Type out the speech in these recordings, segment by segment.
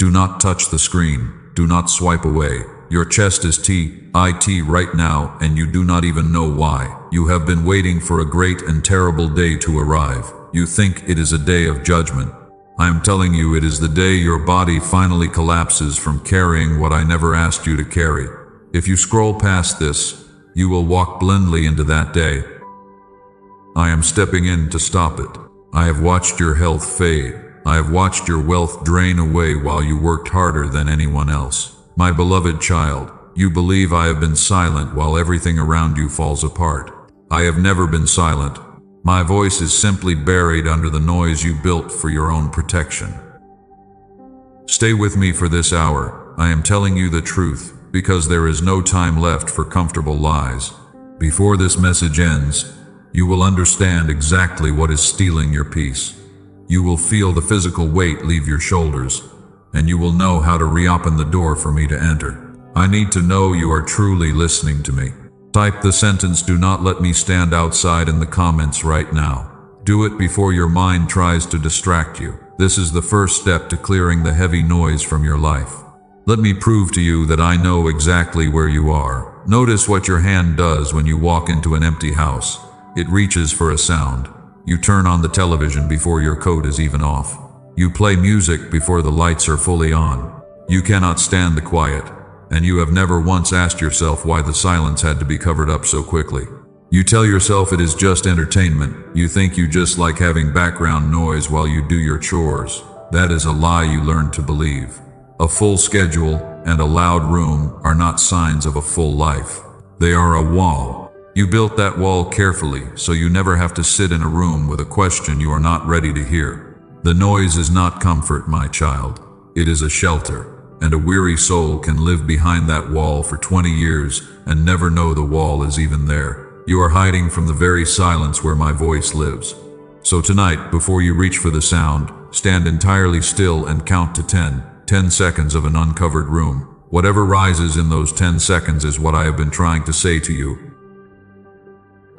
Do not touch the screen. Do not swipe away. Your chest is TIT right now, and you do not even know why. You have been waiting for a great and terrible day to arrive. You think it is a day of judgment. I am telling you, it is the day your body finally collapses from carrying what I never asked you to carry. If you scroll past this, you will walk blindly into that day. I am stepping in to stop it. I have watched your health fade. I have watched your wealth drain away while you worked harder than anyone else. My beloved child, you believe I have been silent while everything around you falls apart. I have never been silent. My voice is simply buried under the noise you built for your own protection. Stay with me for this hour. I am telling you the truth, because there is no time left for comfortable lies. Before this message ends, you will understand exactly what is stealing your peace. You will feel the physical weight leave your shoulders, and you will know how to reopen the door for me to enter. I need to know you are truly listening to me. Type the sentence, "Do not let me stand outside," in the comments right now. Do it before your mind tries to distract you. This is the first step to clearing the heavy noise from your life. Let me prove to you that I know exactly where you are. Notice what your hand does when you walk into an empty house. It reaches for a sound. You turn on the television before your coat is even off. You play music before the lights are fully on. You cannot stand the quiet, and you have never once asked yourself why the silence had to be covered up so quickly. You tell yourself it is just entertainment. You think you just like having background noise while you do your chores. That is a lie you learned to believe. A full schedule and a loud room are not signs of a full life. They are a wall. You built that wall carefully, so you never have to sit in a room with a question you are not ready to hear. The noise is not comfort, my child. It is a shelter, and a weary soul can live behind that wall for 20 years and never know the wall is even there. You are hiding from the very silence where my voice lives. So tonight, before you reach for the sound, stand entirely still and count to 10. 10 seconds of an uncovered room. Whatever rises in those 10 seconds is what I have been trying to say to you.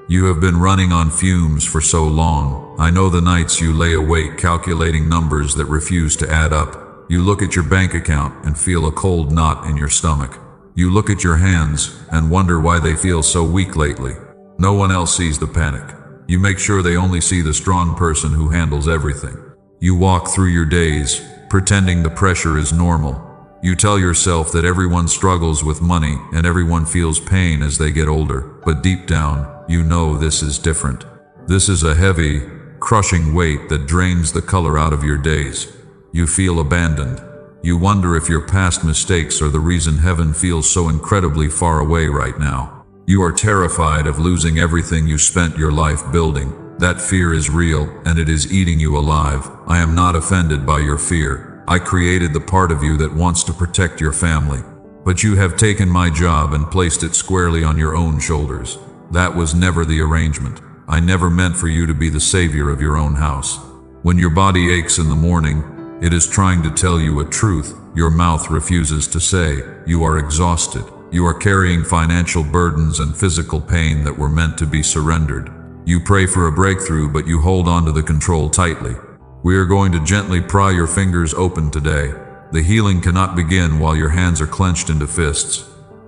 You have been running on fumes for so long. I know the nights you lay awake calculating numbers that refuse to add up. You look at your bank account and feel a cold knot in your stomach. You look at your hands and wonder why they feel so weak lately. No one else sees the panic. You make sure they only see the strong person who handles everything. You walk through your days, pretending the pressure is normal. You tell yourself that everyone struggles with money and everyone feels pain as they get older, but deep down, you know this is different. This is a heavy, crushing weight that drains the color out of your days. You feel abandoned. You wonder if your past mistakes are the reason heaven feels so incredibly far away right now. You are terrified of losing everything you spent your life building. That fear is real, and it is eating you alive. I am not offended by your fear. I created the part of you that wants to protect your family. But you have taken my job and placed it squarely on your own shoulders. That was never the arrangement. I never meant for you to be the savior of your own house. When your body aches in the morning, it is trying to tell you a truth your mouth refuses to say. You are exhausted. You are carrying financial burdens and physical pain that were meant to be surrendered. You pray for a breakthrough, but you hold on to the control tightly. We are going to gently pry your fingers open today. The healing cannot begin while your hands are clenched into fists.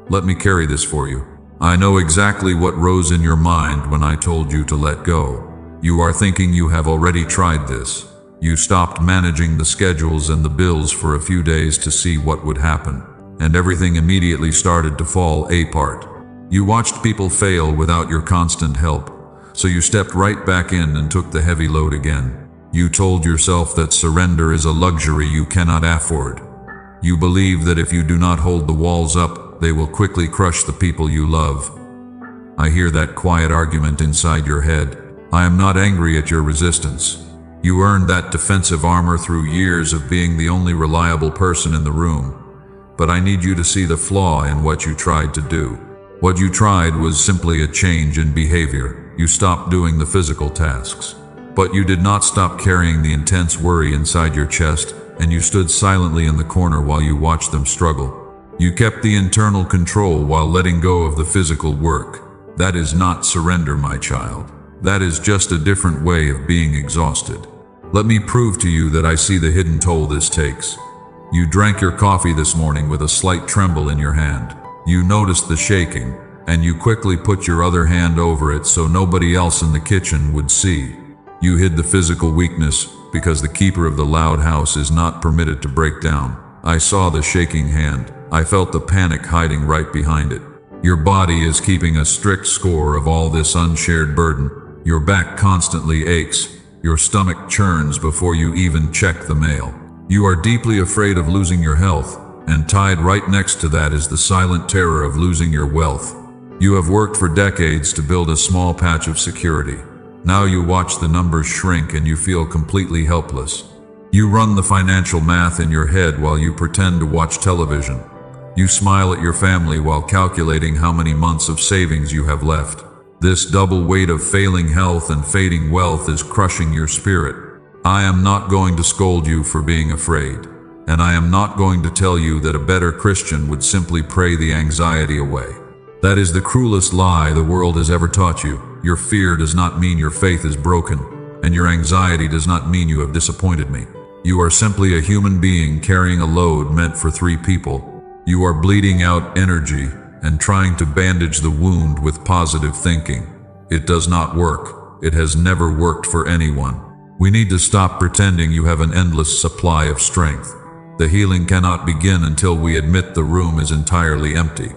Let me carry this for you. I know exactly what rose in your mind when I told you to let go. You are thinking you have already tried this. You stopped managing the schedules and the bills for a few days to see what would happen, and everything immediately started to fall apart. You watched people fail without your constant help, so you stepped right back in and took the heavy load again. You told yourself that surrender is a luxury you cannot afford. You believe that if you do not hold the walls up, they will quickly crush the people you love. I hear that quiet argument inside your head. I am not angry at your resistance. You earned that defensive armor through years of being the only reliable person in the room. But I need you to see the flaw in what you tried to do. What you tried was simply a change in behavior. You stopped doing the physical tasks. But you did not stop carrying the intense worry inside your chest, and you stood silently in the corner while you watched them struggle. You kept the internal control while letting go of the physical work. That is not surrender, my child. That is just a different way of being exhausted. Let me prove to you that I see the hidden toll this takes. You drank your coffee this morning with a slight tremble in your hand. You noticed the shaking, and you quickly put your other hand over it so nobody else in the kitchen would see. You hid the physical weakness because the keeper of the loud house is not permitted to break down. I saw the shaking hand. I felt the panic hiding right behind it. Your body is keeping a strict score of all this unshared burden. Your back constantly aches. Your stomach churns before you even check the mail. You are deeply afraid of losing your health, and tied right next to that is the silent terror of losing your wealth. You have worked for decades to build a small patch of security. Now you watch the numbers shrink and you feel completely helpless. You run the financial math in your head while you pretend to watch television. You smile at your family while calculating how many months of savings you have left. This double weight of failing health and fading wealth is crushing your spirit. I am not going to scold you for being afraid, and I am not going to tell you that a better Christian would simply pray the anxiety away. That is the cruelest lie the world has ever taught you. Your fear does not mean your faith is broken, and your anxiety does not mean you have disappointed me. You are simply a human being carrying a load meant for 3 people. You are bleeding out energy and trying to bandage the wound with positive thinking. It does not work. It has never worked for anyone. We need to stop pretending you have an endless supply of strength. The healing cannot begin until we admit the room is entirely empty.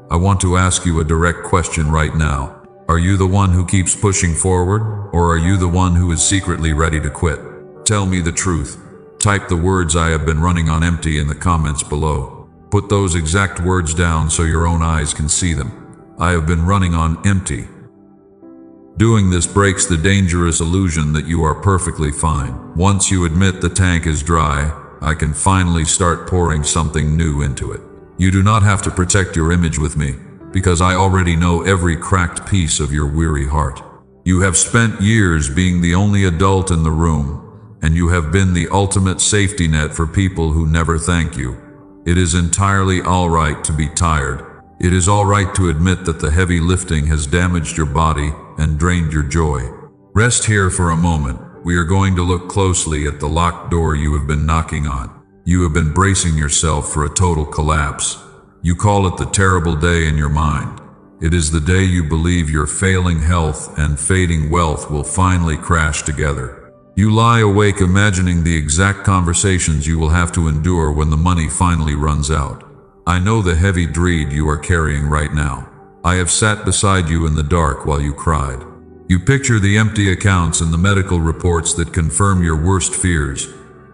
I want to ask you a direct question right now. Are you the one who keeps pushing forward, or are you the one who is secretly ready to quit? Tell me the truth. Type the words "I have been running on empty" in the comments below. Put those exact words down so your own eyes can see them. I have been running on empty. Doing this breaks the dangerous illusion that you are perfectly fine. Once you admit the tank is dry, I can finally start pouring something new into it. You do not have to protect your image with me, because I already know every cracked piece of your weary heart. You have spent years being the only adult in the room, and you have been the ultimate safety net for people who never thank you. It is entirely all right to be tired. It is all right to admit that the heavy lifting has damaged your body and drained your joy. Rest here for a moment. We are going to look closely at the locked door you have been knocking on. You have been bracing yourself for a total collapse. You call it the terrible day in your mind. It is the day you believe your failing health and fading wealth will finally crash together. You lie awake imagining the exact conversations you will have to endure when the money finally runs out. I know the heavy dread you are carrying right now. I have sat beside you in the dark while you cried. You picture the empty accounts and the medical reports that confirm your worst fears,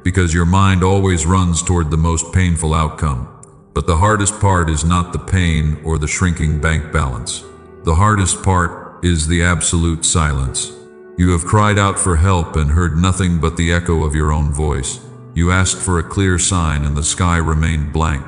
because your mind always runs toward the most painful outcome. But the hardest part is not the pain or the shrinking bank balance. The hardest part is the absolute silence. You have cried out for help and heard nothing but the echo of your own voice. You asked for a clear sign and the sky remained blank.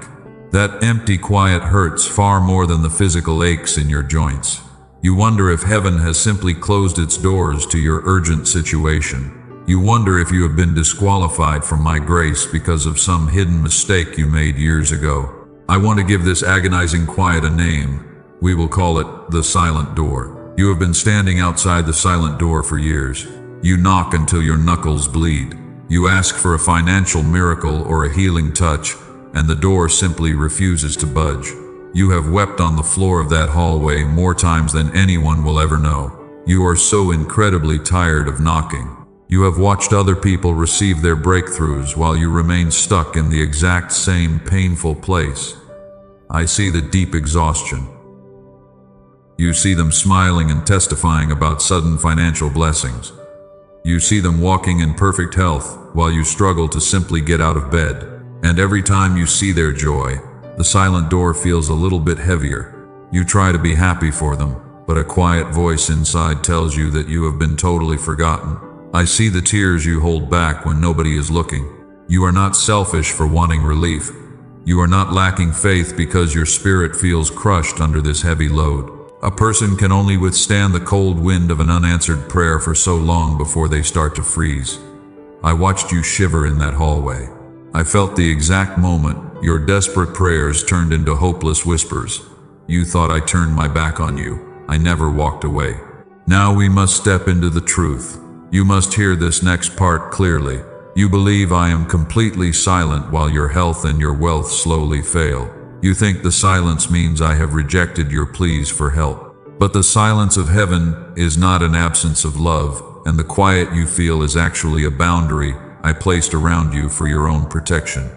That empty quiet hurts far more than the physical aches in your joints. You wonder if heaven has simply closed its doors to your urgent situation. You wonder if you have been disqualified from my grace because of some hidden mistake you made years ago. I want to give this agonizing quiet a name. We will call it the silent door. You have been standing outside the silent door for years. You knock until your knuckles bleed. You ask for a financial miracle or a healing touch, and the door simply refuses to budge. You have wept on the floor of that hallway more times than anyone will ever know. You are so incredibly tired of knocking. You have watched other people receive their breakthroughs while you remain stuck in the exact same painful place. I see the deep exhaustion. You see them smiling and testifying about sudden financial blessings. You see them walking in perfect health while you struggle to simply get out of bed. And every time you see their joy, the silent door feels a little bit heavier. You try to be happy for them, but a quiet voice inside tells you that you have been totally forgotten. I see the tears you hold back when nobody is looking. You are not selfish for wanting relief. You are not lacking faith because your spirit feels crushed under this heavy load. A person can only withstand the cold wind of an unanswered prayer for so long before they start to freeze. I watched you shiver in that hallway. I felt the exact moment your desperate prayers turned into hopeless whispers. You thought I turned my back on you. I never walked away. Now we must step into the truth. You must hear this next part clearly. You believe I am completely silent while your health and your wealth slowly fail. You think the silence means I have rejected your pleas for help. But the silence of heaven is not an absence of love, and the quiet you feel is actually a boundary I placed around you for your own protection.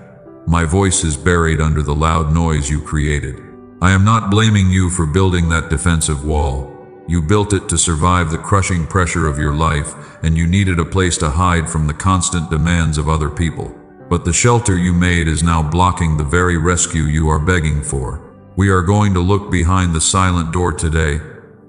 My voice is buried under the loud noise you created. I am not blaming you for building that defensive wall. You built it to survive the crushing pressure of your life, and you needed a place to hide from the constant demands of other people. But the shelter you made is now blocking the very rescue you are begging for. We are going to look behind the silent door today.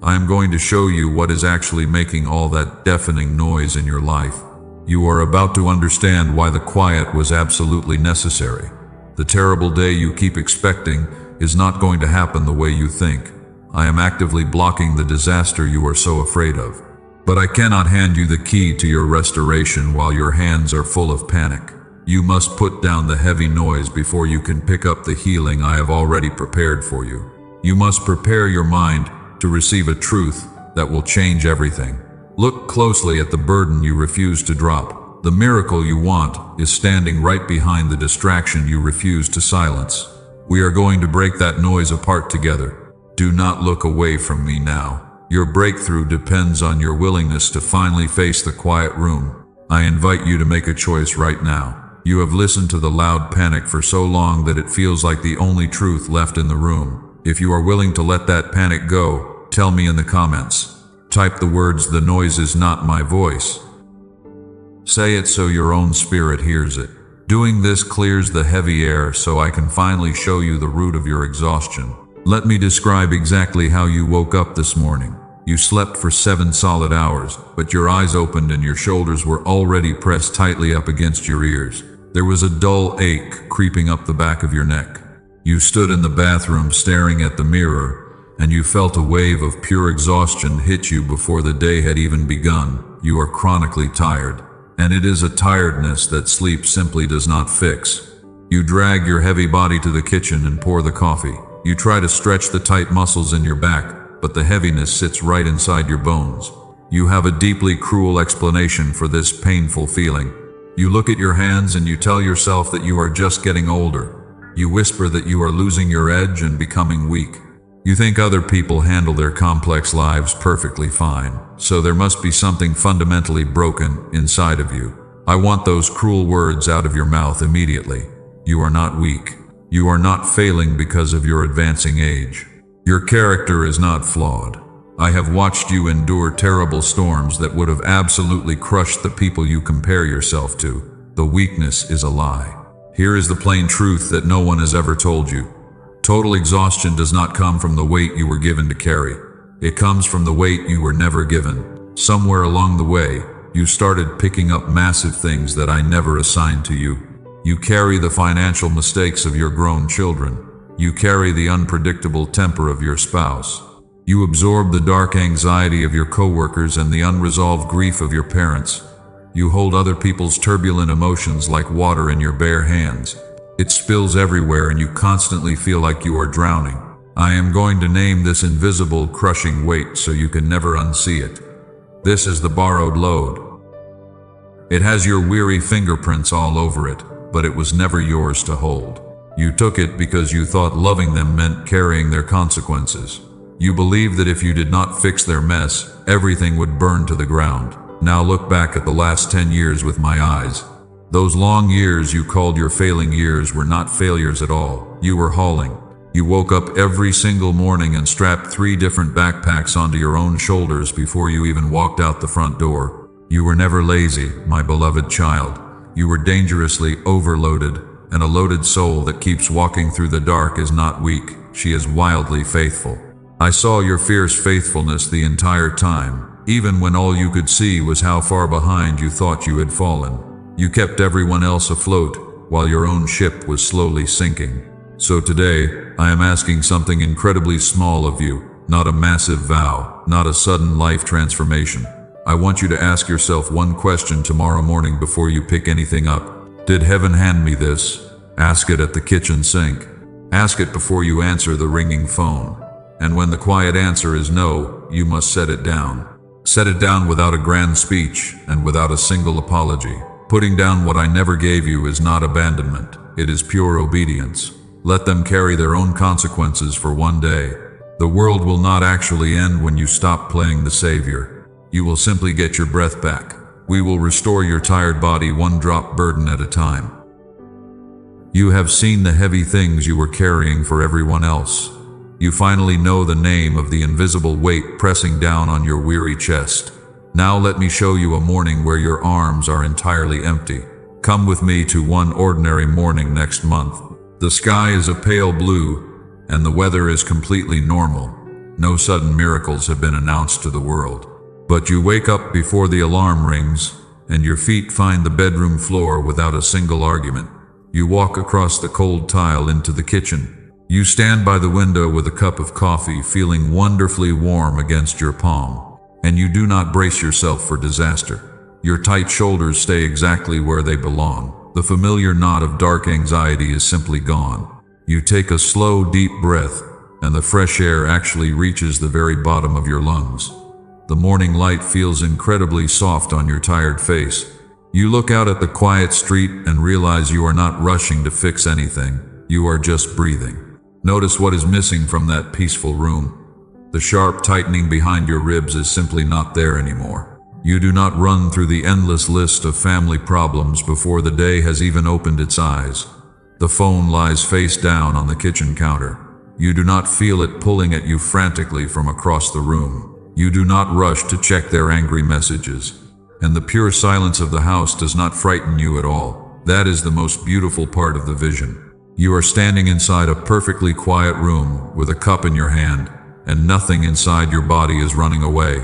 I am going to show you what is actually making all that deafening noise in your life. You are about to understand why the quiet was absolutely necessary. The terrible day you keep expecting is not going to happen the way you think. I am actively blocking the disaster you are so afraid of. But I cannot hand you the key to your restoration while your hands are full of panic. You must put down the heavy noise before you can pick up the healing I have already prepared for you. You must prepare your mind to receive a truth that will change everything. Look closely at the burden you refuse to drop. The miracle you want is standing right behind the distraction you refuse to silence. We are going to break that noise apart together. Do not look away from me now. Your breakthrough depends on your willingness to finally face the quiet room. I invite you to make a choice right now. You have listened to the loud panic for so long that it feels like the only truth left in the room. If you are willing to let that panic go, tell me in the comments. Type the words, "The noise is not my voice." Say it so your own spirit hears it. Doing this clears the heavy air so I can finally show you the root of your exhaustion. Let me describe exactly how you woke up this morning. You slept for 7 solid hours, but your eyes opened and your shoulders were already pressed tightly up against your ears. There was a dull ache creeping up the back of your neck. You stood in the bathroom staring at the mirror, and you felt a wave of pure exhaustion hit you before the day had even begun. You are chronically tired, and it is a tiredness that sleep simply does not fix. You drag your heavy body to the kitchen and pour the coffee. You try to stretch the tight muscles in your back, but the heaviness sits right inside your bones. You have a deeply cruel explanation for this painful feeling. You look at your hands and you tell yourself that you are just getting older. You whisper that you are losing your edge and becoming weak. You think other people handle their complex lives perfectly fine, so there must be something fundamentally broken inside of you. I want those cruel words out of your mouth immediately. You are not weak. You are not failing because of your advancing age. Your character is not flawed. I have watched you endure terrible storms that would have absolutely crushed the people you compare yourself to. The weakness is a lie. Here is the plain truth that no one has ever told you. Total exhaustion does not come from the weight you were given to carry. It comes from the weight you were never given. Somewhere along the way, you started picking up massive things that I never assigned to you. You carry the financial mistakes of your grown children. You carry the unpredictable temper of your spouse. You absorb the dark anxiety of your coworkers and the unresolved grief of your parents. You hold other people's turbulent emotions like water in your bare hands. It spills everywhere and you constantly feel like you are drowning. I am going to name this invisible, crushing weight so you can never unsee it. This is the borrowed load. It has your weary fingerprints all over it, but it was never yours to hold. You took it because you thought loving them meant carrying their consequences. You believed that if you did not fix their mess, everything would burn to the ground. Now look back at the last 10 years with my eyes. Those long years you called your failing years were not failures at all. You were hauling. You woke up every single morning and strapped 3 different backpacks onto your own shoulders before you even walked out the front door. You were never lazy, my beloved child. You were dangerously overloaded, and a loaded soul that keeps walking through the dark is not weak. She is wildly faithful. I saw your fierce faithfulness the entire time, even when all you could see was how far behind you thought you had fallen. You kept everyone else afloat, while your own ship was slowly sinking. So today, I am asking something incredibly small of you, not a massive vow, not a sudden life transformation. I want you to ask yourself one question tomorrow morning before you pick anything up. Did heaven hand me this? Ask it at the kitchen sink. Ask it before you answer the ringing phone. And when the quiet answer is no, you must set it down. Set it down without a grand speech and without a single apology. Putting down what I never gave you is not abandonment. It is pure obedience. Let them carry their own consequences for one day. The world will not actually end when you stop playing the savior. You will simply get your breath back. We will restore your tired body one drop burden at a time. You have seen the heavy things you were carrying for everyone else. You finally know the name of the invisible weight pressing down on your weary chest. Now let me show you a morning where your arms are entirely empty. Come with me to one ordinary morning next month. The sky is a pale blue, and the weather is completely normal. No sudden miracles have been announced to the world. But you wake up before the alarm rings, and your feet find the bedroom floor without a single argument. You walk across the cold tile into the kitchen. You stand by the window with a cup of coffee, feeling wonderfully warm against your palm. And you do not brace yourself for disaster. Your tight shoulders stay exactly where they belong. The familiar knot of dark anxiety is simply gone. You take a slow, deep breath, and the fresh air actually reaches the very bottom of your lungs. The morning light feels incredibly soft on your tired face. You look out at the quiet street and realize you are not rushing to fix anything. You are just breathing. Notice what is missing from that peaceful room. The sharp tightening behind your ribs is simply not there anymore. You do not run through the endless list of family problems before the day has even opened its eyes. The phone lies face down on the kitchen counter. You do not feel it pulling at you frantically from across the room. You do not rush to check their angry messages. And the pure silence of the house does not frighten you at all. That is the most beautiful part of the vision. You are standing inside a perfectly quiet room with a cup in your hand, and nothing inside your body is running away.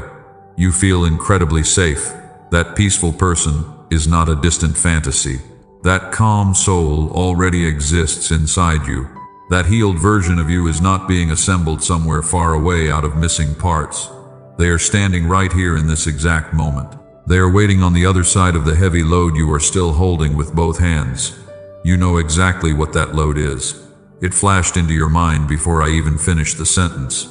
You feel incredibly safe. That peaceful person is not a distant fantasy. That calm soul already exists inside you. That healed version of you is not being assembled somewhere far away out of missing parts. They are standing right here in this exact moment. They are waiting on the other side of the heavy load you are still holding with both hands. You know exactly what that load is. It flashed into your mind before I even finished the sentence.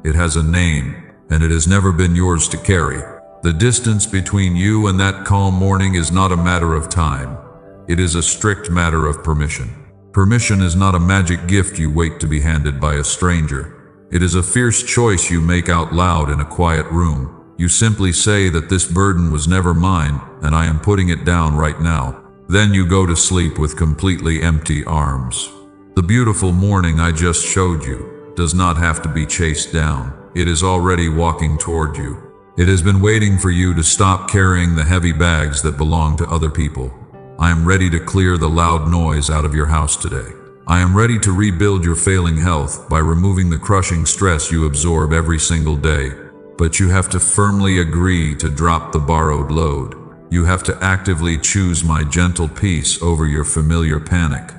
It has a name, and it has never been yours to carry. The distance between you and that calm morning is not a matter of time. It is a strict matter of permission. Permission is not a magic gift you wait to be handed by a stranger. It is a fierce choice you make out loud in a quiet room. You simply say that this burden was never mine, and I am putting it down right now. Then you go to sleep with completely empty arms. The beautiful morning I just showed you does not have to be chased down. It is already walking toward you. It has been waiting for you to stop carrying the heavy bags that belong to other people. I am ready to clear the loud noise out of your house today. I am ready to rebuild your failing health by removing the crushing stress you absorb every single day. But you have to firmly agree to drop the borrowed load. You have to actively choose my gentle peace over your familiar panic.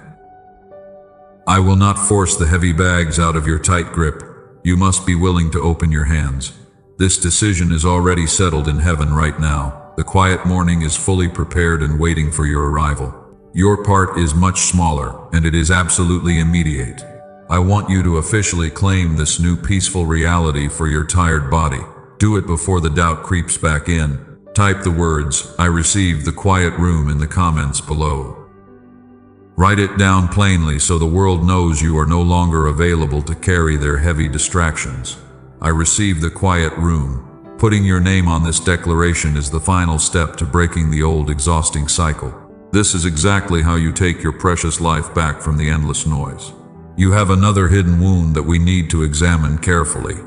I will not force the heavy bags out of your tight grip. You must be willing to open your hands. This decision is already settled in heaven right now. The quiet morning is fully prepared and waiting for your arrival. Your part is much smaller, and it is absolutely immediate. I want you to officially claim this new peaceful reality for your tired body. Do it before the doubt creeps back in. Type the words, "I received the quiet room" in the comments below. Write it down plainly so the world knows you are no longer available to carry their heavy distractions. I received the quiet room. Putting your name on this declaration is the final step to breaking the old exhausting cycle. This is exactly how you take your precious life back from the endless noise. You have another hidden wound that we need to examine carefully.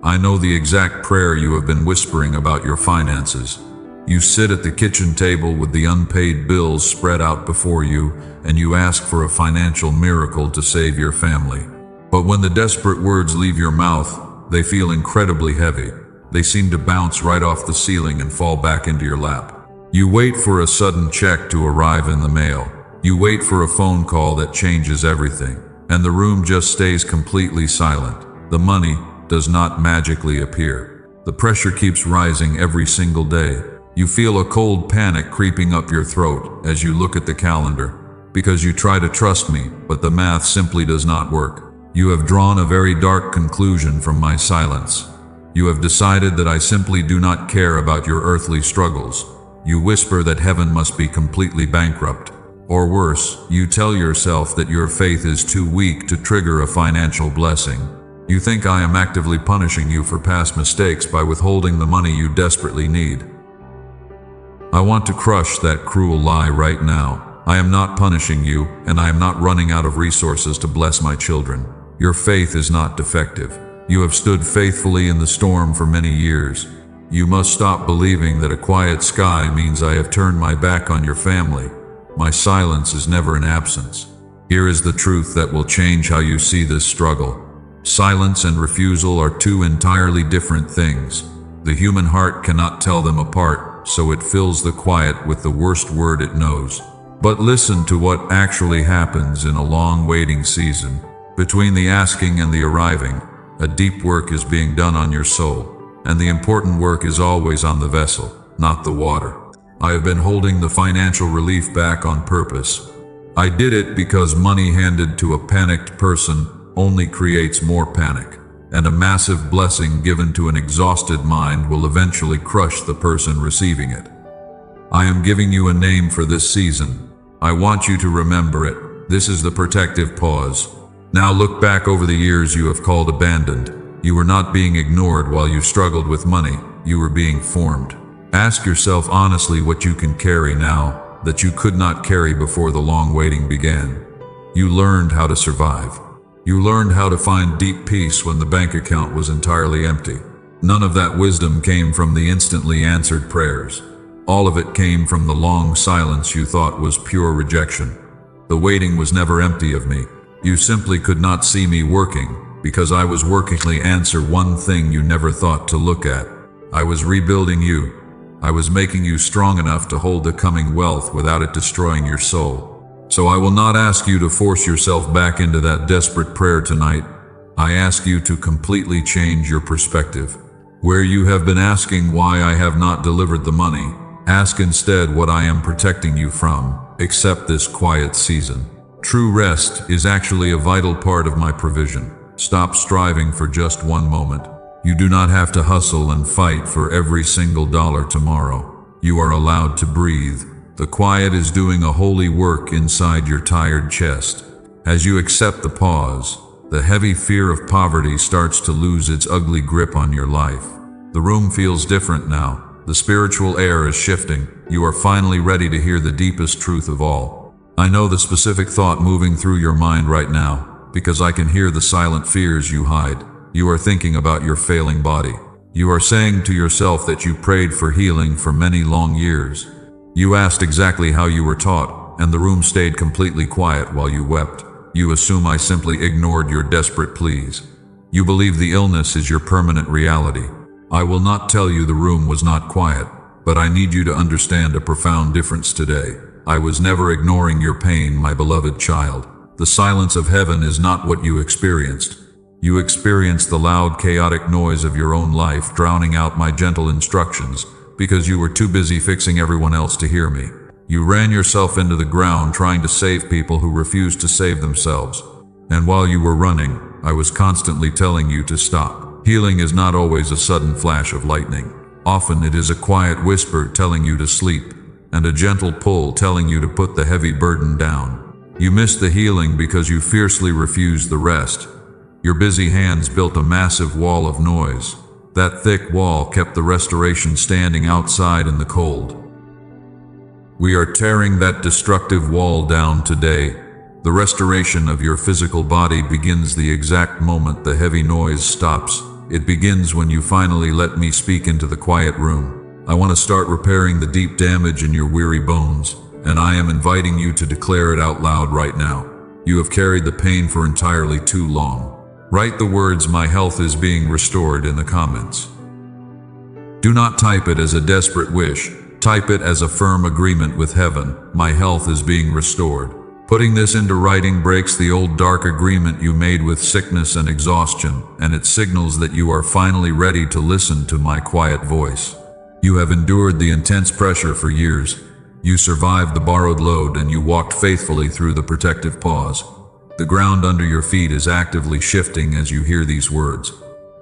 I know the exact prayer you have been whispering about your finances. You sit at the kitchen table with the unpaid bills spread out before you, and you ask for a financial miracle to save your family. But when the desperate words leave your mouth, they feel incredibly heavy. They seem to bounce right off the ceiling and fall back into your lap. You wait for a sudden check to arrive in the mail. You wait for a phone call that changes everything, and the room just stays completely silent. The money does not magically appear. The pressure keeps rising every single day. You feel a cold panic creeping up your throat as you look at the calendar, because you try to trust me, but the math simply does not work. You have drawn a very dark conclusion from my silence. You have decided that I simply do not care about your earthly struggles. You whisper that heaven must be completely bankrupt. Or worse, you tell yourself that your faith is too weak to trigger a financial blessing. You think I am actively punishing you for past mistakes by withholding the money you desperately need. I want to crush that cruel lie right now. I am not punishing you, and I am not running out of resources to bless my children. Your faith is not defective. You have stood faithfully in the storm for many years. You must stop believing that a quiet sky means I have turned my back on your family. My silence is never an absence. Here is the truth that will change how you see this struggle. Silence and refusal are two entirely different things. The human heart cannot tell them apart, so it fills the quiet with the worst word it knows. But listen to what actually happens in a long waiting season. Between the asking and the arriving, a deep work is being done on your soul, and the important work is always on the vessel, not the water. I have been holding the financial relief back on purpose. I did it because money handed to a panicked person only creates more panic, and a massive blessing given to an exhausted mind will eventually crush the person receiving it. I am giving you a name for this season. I want you to remember it. This is the protective pause. Now look back over the years you have called abandoned. You were not being ignored while you struggled with money. You were being formed. Ask yourself honestly what you can carry now that you could not carry before the long waiting began. You learned how to survive. You learned how to find deep peace when the bank account was entirely empty. None of that wisdom came from the instantly answered prayers. All of it came from the long silence you thought was pure rejection. The waiting was never empty of me. You simply could not see me working because I was working to answer one thing you never thought to look at. I was rebuilding you. I was making you strong enough to hold the coming wealth without it destroying your soul. So I will not ask you to force yourself back into that desperate prayer tonight. I ask you to completely change your perspective. Where you have been asking why I have not delivered the money, ask instead what I am protecting you from. Accept this quiet season. True rest is actually a vital part of my provision. Stop striving for just one moment. You do not have to hustle and fight for every single dollar tomorrow. You are allowed to breathe. The quiet is doing a holy work inside your tired chest. As you accept the pause, the heavy fear of poverty starts to lose its ugly grip on your life. The room feels different now. The spiritual air is shifting. You are finally ready to hear the deepest truth of all. I know the specific thought moving through your mind right now, because I can hear the silent fears you hide. You are thinking about your failing body. You are saying to yourself that you prayed for healing for many long years. You asked exactly how you were taught, and the room stayed completely quiet while you wept. You assume I simply ignored your desperate pleas. You believe the illness is your permanent reality. I will not tell you the room was not quiet, but I need you to understand a profound difference today. I was never ignoring your pain, my beloved child. The silence of heaven is not what you experienced. You experienced the loud, chaotic noise of your own life drowning out my gentle instructions, because you were too busy fixing everyone else to hear me. You ran yourself into the ground trying to save people who refused to save themselves. And while you were running, I was constantly telling you to stop. Healing is not always a sudden flash of lightning. Often it is a quiet whisper telling you to sleep, and a gentle pull telling you to put the heavy burden down. You missed the healing because you fiercely refused the rest. Your busy hands built a massive wall of noise. That thick wall kept the restoration standing outside in the cold. We are tearing that destructive wall down today. The restoration of your physical body begins the exact moment the heavy noise stops. It begins when you finally let me speak into the quiet room. I want to start repairing the deep damage in your weary bones, and I am inviting you to declare it out loud right now. You have carried the pain for entirely too long. Write the words "my health is being restored" in the comments. Do not type it as a desperate wish. Type it as a firm agreement with heaven. My health is being restored. Putting this into writing breaks the old dark agreement you made with sickness and exhaustion, and it signals that you are finally ready to listen to my quiet voice. You have endured the intense pressure for years. You survived the borrowed load, and you walked faithfully through the protective pause. The ground under your feet is actively shifting as you hear these words.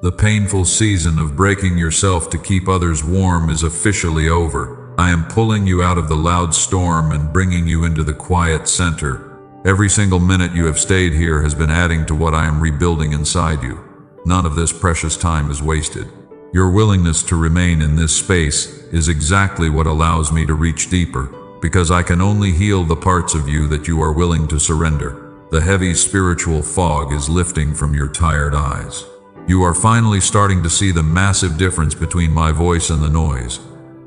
The painful season of breaking yourself to keep others warm is officially over. I am pulling you out of the loud storm and bringing you into the quiet center. Every single minute you have stayed here has been adding to what I am rebuilding inside you. None of this precious time is wasted. Your willingness to remain in this space is exactly what allows me to reach deeper, because I can only heal the parts of you that you are willing to surrender. The heavy spiritual fog is lifting from your tired eyes. You are finally starting to see the massive difference between my voice and the noise.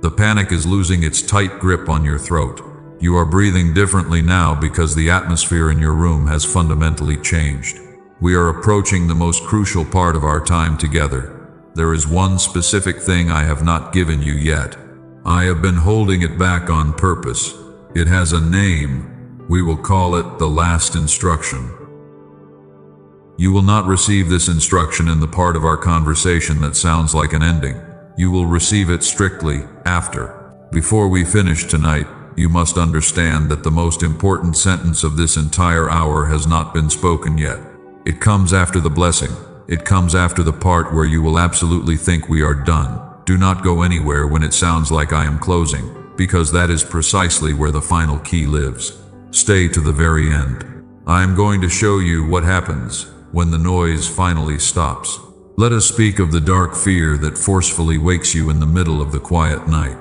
The panic is losing its tight grip on your throat. You are breathing differently now because the atmosphere in your room has fundamentally changed. We are approaching the most crucial part of our time together. There is one specific thing I have not given you yet. I have been holding it back on purpose. It has a name. We will call it the last instruction. You will not receive this instruction in the part of our conversation that sounds like an ending. You will receive it strictly after. Before we finish tonight, you must understand that the most important sentence of this entire hour has not been spoken yet. It comes after the blessing. It comes after the part where you will absolutely think we are done. Do not go anywhere when it sounds like I am closing, because that is precisely where the final key lives. Stay to the very end. I am going to show you what happens when the noise finally stops. Let us speak of the dark fear that forcefully wakes you in the middle of the quiet night.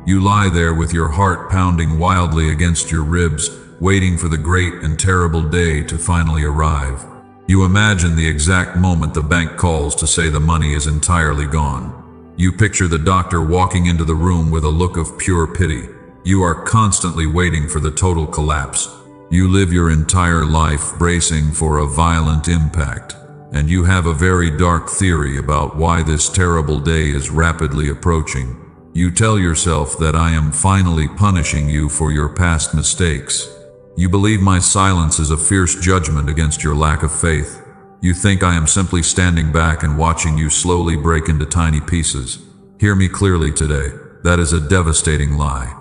You lie there with your heart pounding wildly against your ribs, waiting for the great and terrible day to finally arrive. You imagine the exact moment the bank calls to say the money is entirely gone. You picture the doctor walking into the room with a look of pure pity. You are constantly waiting for the total collapse. You live your entire life bracing for a violent impact, and you have a very dark theory about why this terrible day is rapidly approaching. You tell yourself that I am finally punishing you for your past mistakes. You believe my silence is a fierce judgment against your lack of faith. You think I am simply standing back and watching you slowly break into tiny pieces. Hear me clearly today. That is a devastating lie.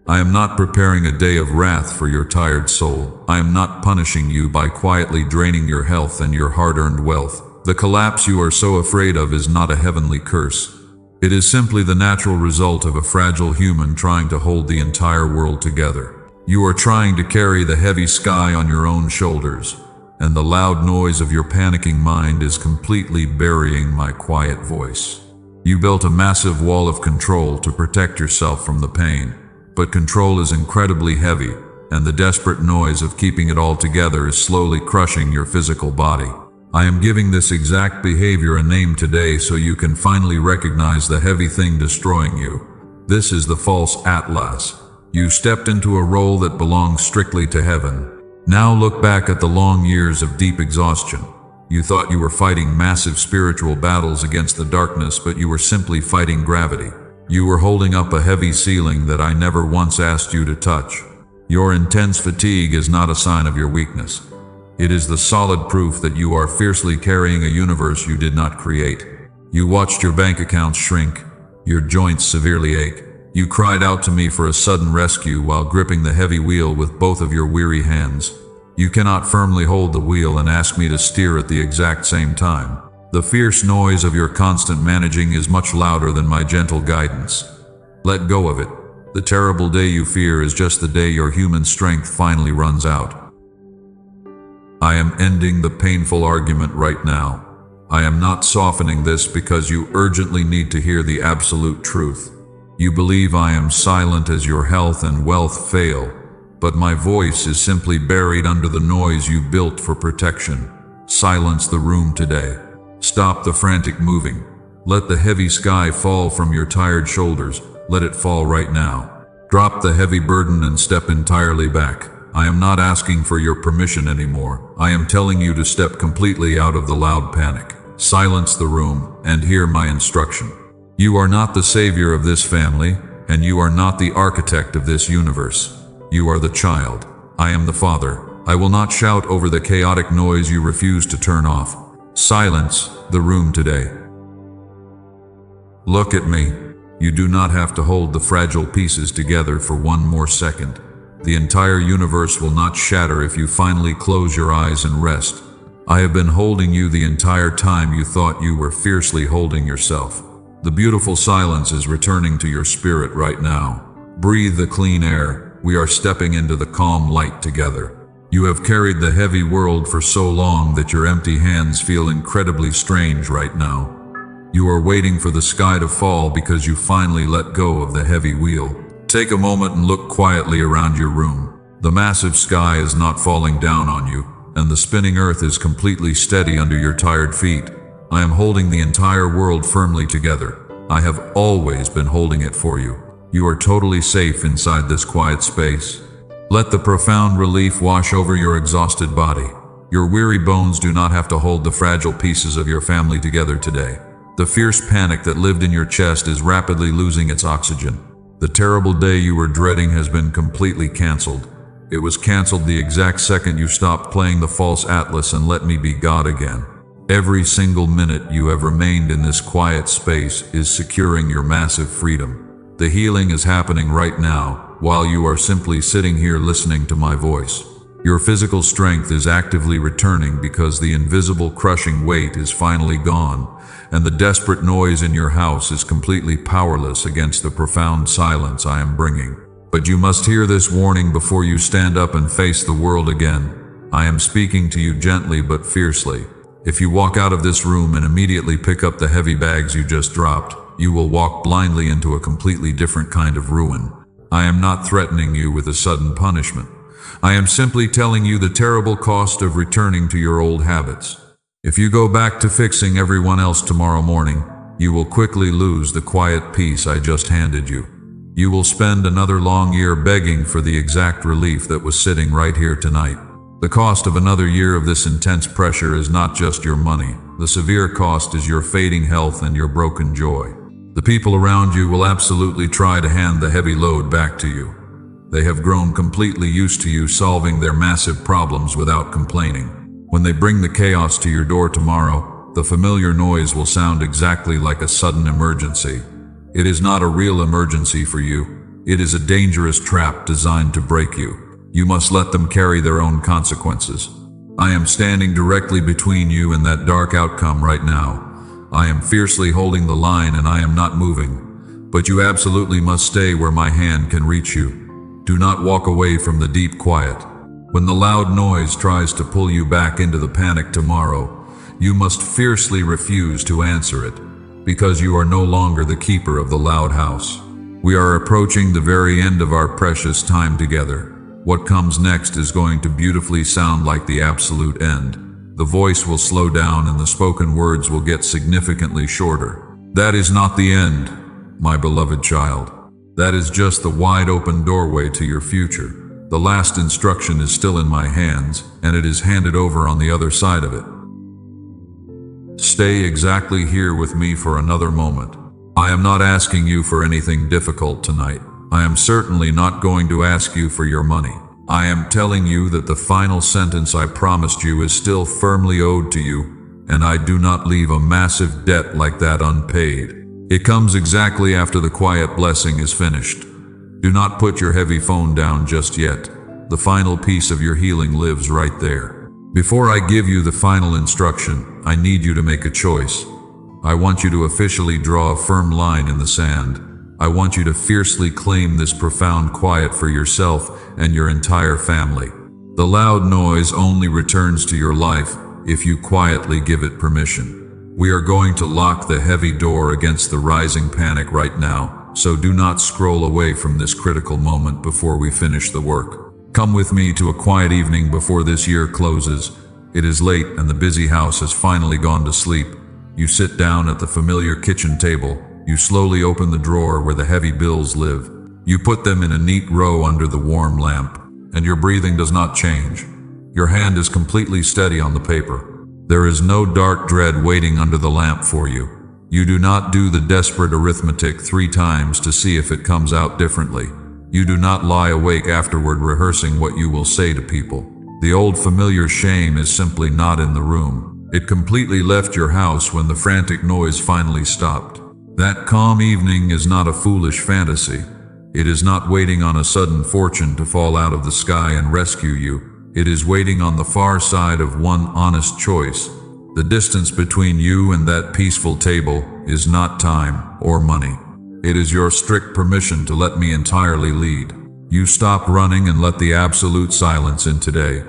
I am not preparing a day of wrath for your tired soul. I am not punishing you by quietly draining your health and your hard-earned wealth. The collapse you are so afraid of is not a heavenly curse. It is simply the natural result of a fragile human trying to hold the entire world together. You are trying to carry the heavy sky on your own shoulders, and the loud noise of your panicking mind is completely burying my quiet voice. You built a massive wall of control to protect yourself from the pain, but control is incredibly heavy, and the desperate noise of keeping it all together is slowly crushing your physical body. I am giving this exact behavior a name today so you can finally recognize the heavy thing destroying you. This is the false Atlas. You stepped into a role that belongs strictly to heaven. Now look back at the long years of deep exhaustion. You thought you were fighting massive spiritual battles against the darkness, but you were simply fighting gravity. You were holding up a heavy ceiling that I never once asked you to touch. Your intense fatigue is not a sign of your weakness. It is the solid proof that you are fiercely carrying a universe you did not create. You watched your bank accounts shrink, your joints severely ache. You cried out to me for a sudden rescue while gripping the heavy wheel with both of your weary hands. You cannot firmly hold the wheel and ask me to steer at the exact same time. The fierce noise of your constant managing is much louder than my gentle guidance. Let go of it. The terrible day you fear is just the day your human strength finally runs out. I am ending the painful argument right now. I am not softening this because you urgently need to hear the absolute truth. You believe I am silent as your health and wealth fail, but my voice is simply buried under the noise you built for protection. Silence the room today. Stop the frantic moving. Let the heavy sky fall from your tired shoulders. Let it fall right now. Drop the heavy burden and step entirely back. I am not asking for your permission anymore. I am telling you to step completely out of the loud panic. Silence the room and hear my instruction. You are not the savior of this family, and you are not the architect of this universe. You are the child. I am the father. I will not shout over the chaotic noise you refuse to turn off. Silence the room today. Look at me. You do not have to hold the fragile pieces together for one more second. The entire universe will not shatter if you finally close your eyes and rest. I have been holding you the entire time you thought you were fiercely holding yourself. The beautiful silence is returning to your spirit right now. Breathe the clean air. We are stepping into the calm light together. You have carried the heavy world for so long that your empty hands feel incredibly strange right now. You are waiting for the sky to fall because you finally let go of the heavy wheel. Take a moment and look quietly around your room. The massive sky is not falling down on you, and the spinning earth is completely steady under your tired feet. I am holding the entire world firmly together. I have always been holding it for you. You are totally safe inside this quiet space. Let the profound relief wash over your exhausted body. Your weary bones do not have to hold the fragile pieces of your family together today. The fierce panic that lived in your chest is rapidly losing its oxygen. The terrible day you were dreading has been completely canceled. It was canceled the exact second you stopped playing the false Atlas and let me be God again. Every single minute you have remained in this quiet space is securing your massive freedom. The healing is happening right now, while you are simply sitting here listening to my voice. Your physical strength is actively returning because the invisible crushing weight is finally gone, and the desperate noise in your house is completely powerless against the profound silence I am bringing. But you must hear this warning before you stand up and face the world again. I am speaking to you gently but fiercely. If you walk out of this room and immediately pick up the heavy bags you just dropped, you will walk blindly into a completely different kind of ruin. I am not threatening you with a sudden punishment. I am simply telling you the terrible cost of returning to your old habits. If you go back to fixing everyone else tomorrow morning, you will quickly lose the quiet peace I just handed you. You will spend another long year begging for the exact relief that was sitting right here tonight. The cost of another year of this intense pressure is not just your money. The severe cost is your fading health and your broken joy. The people around you will absolutely try to hand the heavy load back to you. They have grown completely used to you solving their massive problems without complaining. When they bring the chaos to your door tomorrow, the familiar noise will sound exactly like a sudden emergency. It is not a real emergency for you. It is a dangerous trap designed to break you. You must let them carry their own consequences. I am standing directly between you and that dark outcome right now. I am fiercely holding the line and I am not moving. But you absolutely must stay where my hand can reach you. Do not walk away from the deep quiet. When the loud noise tries to pull you back into the panic tomorrow, you must fiercely refuse to answer it, because you are no longer the keeper of the loud house. We are approaching the very end of our precious time together. What comes next is going to beautifully sound like the absolute end. The voice will slow down and the spoken words will get significantly shorter. That is not the end, my beloved child. That is just the wide open doorway to your future. The last instruction is still in my hands, and it is handed over on the other side of it. Stay exactly here with me for another moment. I am not asking you for anything difficult tonight. I am certainly not going to ask you for your money. I am telling you that the final sentence I promised you is still firmly owed to you, and I do not leave a massive debt like that unpaid. It comes exactly after the quiet blessing is finished. Do not put your heavy phone down just yet. The final piece of your healing lives right there. Before I give you the final instruction, I need you to make a choice. I want you to officially draw a firm line in the sand. I want you to fiercely claim this profound quiet for yourself and your entire family. The loud noise only returns to your life if you quietly give it permission. We are going to lock the heavy door against the rising panic right now, so do not scroll away from this critical moment before we finish the work. Come with me to a quiet evening before this year closes. It is late and the busy house has finally gone to sleep. You sit down at the familiar kitchen table. You slowly open the drawer where the heavy bills live. You put them in a neat row under the warm lamp, and your breathing does not change. Your hand is completely steady on the paper. There is no dark dread waiting under the lamp for you. You do not do the desperate arithmetic 3 times to see if it comes out differently. You do not lie awake afterward rehearsing what you will say to people. The old familiar shame is simply not in the room. It completely left your house when the frantic noise finally stopped. That calm evening is not a foolish fantasy. It is not waiting on a sudden fortune to fall out of the sky and rescue you. It is waiting on the far side of one honest choice. The distance between you and that peaceful table is not time or money. It is your strict permission to let me entirely lead. You stop running and let the absolute silence in today.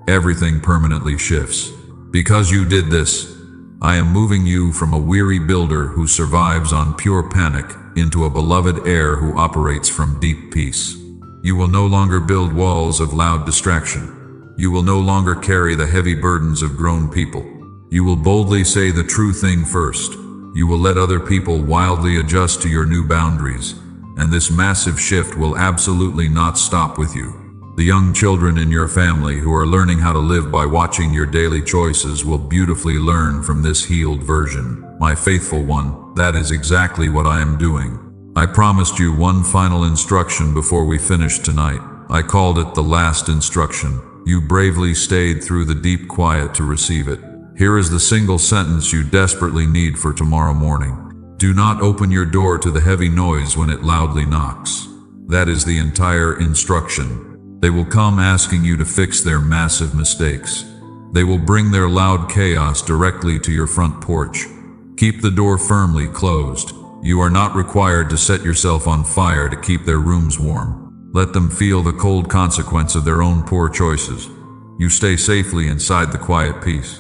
Everything permanently shifts. Because you did this, I am moving you from a weary builder who survives on pure panic into a beloved heir who operates from deep peace. You will no longer build walls of loud distraction. You will no longer carry the heavy burdens of grown people. You will boldly say the true thing first. You will let other people wildly adjust to your new boundaries, and this massive shift will absolutely not stop with you. The young children in your family who are learning how to live by watching your daily choices will beautifully learn from this healed version. My faithful one, that is exactly what I am doing. I promised you one final instruction before we finished tonight. I called it the last instruction. You bravely stayed through the deep quiet to receive it. Here is the single sentence you desperately need for tomorrow morning. Do not open your door to the heavy noise when it loudly knocks. That is the entire instruction. They will come asking you to fix their massive mistakes. They will bring their loud chaos directly to your front porch. Keep the door firmly closed. You are not required to set yourself on fire to keep their rooms warm. Let them feel the cold consequence of their own poor choices. You stay safely inside the quiet peace.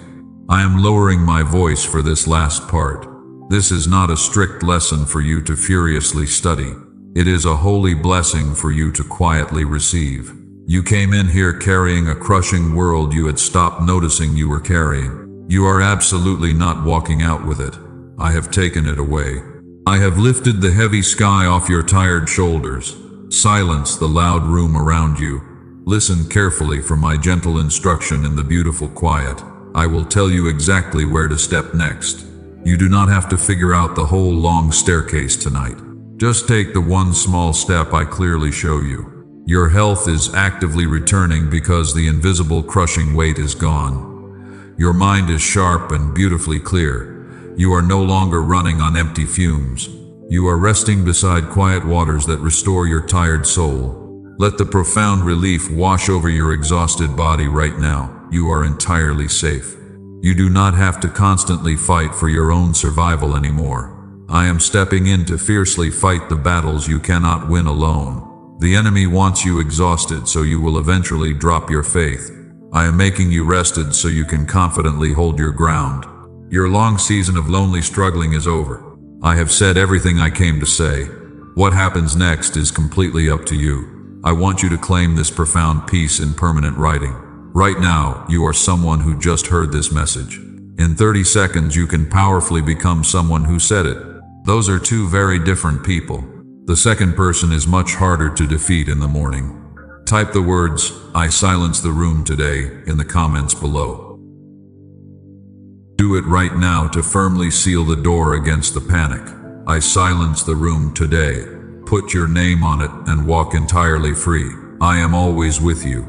I am lowering my voice for this last part. This is not a strict lesson for you to furiously study. It is a holy blessing for you to quietly receive. You came in here carrying a crushing world you had stopped noticing you were carrying. You are absolutely not walking out with it. I have taken it away. I have lifted the heavy sky off your tired shoulders. Silence the loud room around you. Listen carefully for my gentle instruction in the beautiful quiet. I will tell you exactly where to step next. You do not have to figure out the whole long staircase tonight. Just take the one small step I clearly show you. Your health is actively returning because the invisible crushing weight is gone. Your mind is sharp and beautifully clear. You are no longer running on empty fumes. You are resting beside quiet waters that restore your tired soul. Let the profound relief wash over your exhausted body right now. You are entirely safe. You do not have to constantly fight for your own survival anymore. I am stepping in to fiercely fight the battles you cannot win alone. The enemy wants you exhausted, so you will eventually drop your faith. I am making you rested so you can confidently hold your ground. Your long season of lonely struggling is over. I have said everything I came to say. What happens next is completely up to you. I want you to claim this profound peace in permanent writing. Right now, you are someone who just heard this message. In 30 seconds, you can powerfully become someone who said it. Those are two very different people. The second person is much harder to defeat in the morning. Type the words, "I silence the room today," in the comments below. Do it right now to firmly seal the door against the panic. I silence the room today. Put your name on it and walk entirely free. I am always with you.